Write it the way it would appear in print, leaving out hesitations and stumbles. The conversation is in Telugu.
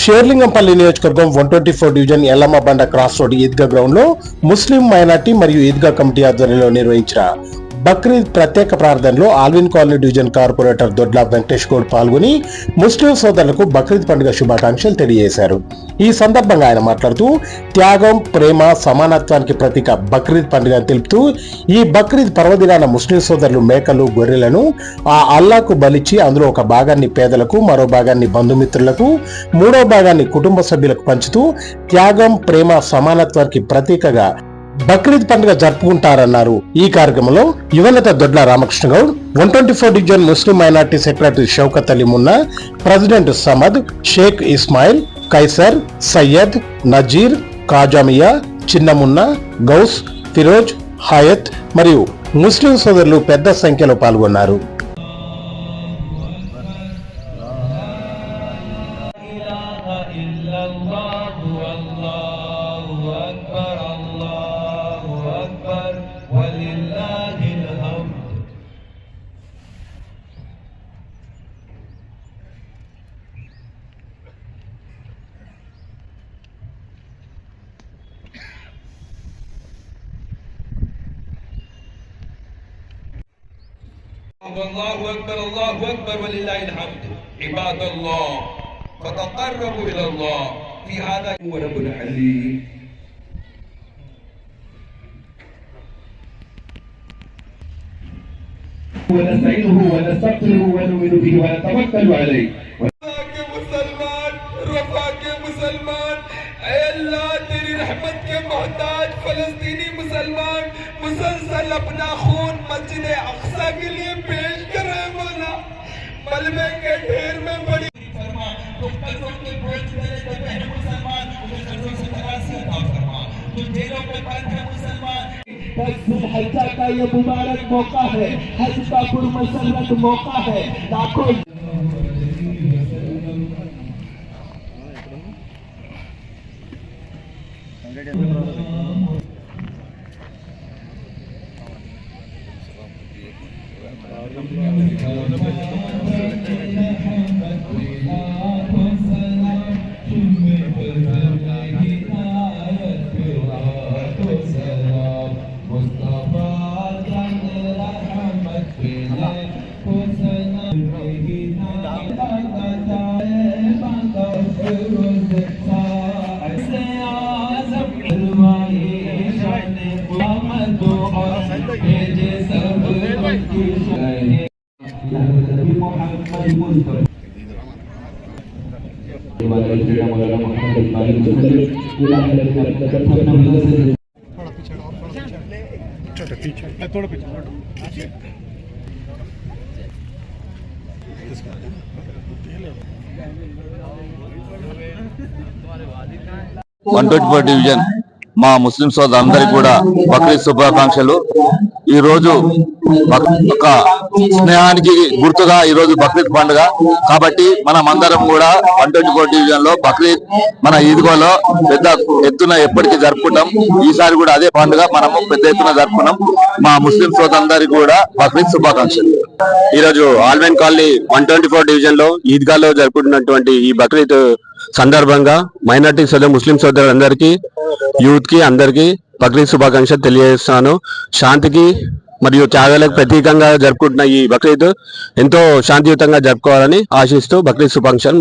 షేర్లింగంపల్లి నియోజకవర్గం 124 division Yellammabanda cross road Idgah ground లో ముస్లిం మైనార్టీ మరియు ఈద్గా కమిటీ ఆధ్వర్యంలో నిర్వహించిన బక్రీద్ ప్రత్యేక ప్రార్థనలో ఆల్విన్ కాలనీ డివిజన్ కార్పొరేటర్ దొడ్ల వెంకటేష్ గౌడ్ పాల్గొని ముస్లిం సోదరులకు బక్రీద్ పండుగ శుభాకాంక్షలు తెలియజేశారు. ఈ సందర్భంగా ఆయన మాట్లాడుతూ త్యాగం, ప్రేమ, సమానత్వానికి ప్రతీక బక్రీద్ పండుగ అని తెలుపుతూ ఈ బక్రీద్ పర్వదినాన ముస్లిం సోదరులు మేకలు, గొర్రెలను ఆ అల్లాకు బలిచ్చి అందులో ఒక భాగాన్ని పేదలకు, మరో భాగాన్ని బంధుమిత్రులకు, మూడో భాగాన్ని కుటుంబ సభ్యులకు పంచుతూ త్యాగం, ప్రేమ, సమానత్వానికి ప్రతీకగా బక్రీద్ పండుగ జరుపుకుంటారన్నారు. ఈ కార్యక్రమంలో యువనేత Dodla Ramakrishna Goud, 124 division Muslim minority secretary Shaukat Ali Munna, president Samad, Sheikh Ismail, Kaiser, Syed, Nazeer, Khajamiya, Chinnamunna, Ghouse, Firoz, Hayat మరియు ముస్లిం సోదరులు పెద్ద సంఖ్యలో పాల్గొన్నారు. الله أكبر الله أكبر ولله الحمد. عباد الله فتقربوا إلى الله في هذا ورب العليم. ونستعينه ونستغفره ونؤمن به ونتوكل عليه. مسلمان रफा के मुसलमान, अल्लाह तेरी रहमत के मोहताज फलस्तीनी मुसलमान मुसलसल अपना खून मस्जिद अक्सा के लिए पेश कर रहे हैं मौला। मलबे के ढेर में बड़ी फरमा तो कर्जों के बोझ मेरे दबे हैं मुसलमान, उन्हें कर्जों से खलासी अता फरमा। तो जेलों पे बंद है मुसलमान। हज का ये मुबारक मौका है, हज का पुरमसरत मौका है। लाखों थोड़ा पीछे 124 డివిజన్ మా ముస్లిం సోదరులందరికీ కూడా బక్రీద్ శుభాకాంక్షలు. ఈ రోజు ఒక స్నేహానికి గుర్తుగా ఈ రోజు బక్రీద్ పండుగ కాబట్టి మనం అందరం కూడా 124 డివిజన్ లో బక్రీద్ మన ఈద్గాలో పెద్ద ఎత్తున ఎప్పటికీ జరుపుకుంటాం. ఈసారి కూడా అదే పండుగ మనము పెద్ద ఎత్తున జరుపుకున్నాం. మా ముస్లిం సోదరులందరికీ కూడా బక్రీద్ శుభాకాంక్షలు. ఈ రోజు ఆల్విన్ కాలనీ 124 డివిజన్ లో ఈద్గాలో జరుపుకున్నటువంటి ఈ బక్రీద్ సందర్భంగా మైనార్టీ సోదరు ముస్లిం సోదరులందరికీ, యూత్ కి అందరికీ బక్రీద్ శుభాకాంక్షలు తెలియజేస్తాను. శాంతికి మరియు త్యాగాలకు ప్రతీకంగా జరుపుకుంటున్న ఈ బక్రీద్ ఎంతో శాంతియుతంగా జరుపుకోవాలని ఆశిస్తూ బక్రీద్ శుభాకాంక్షలు.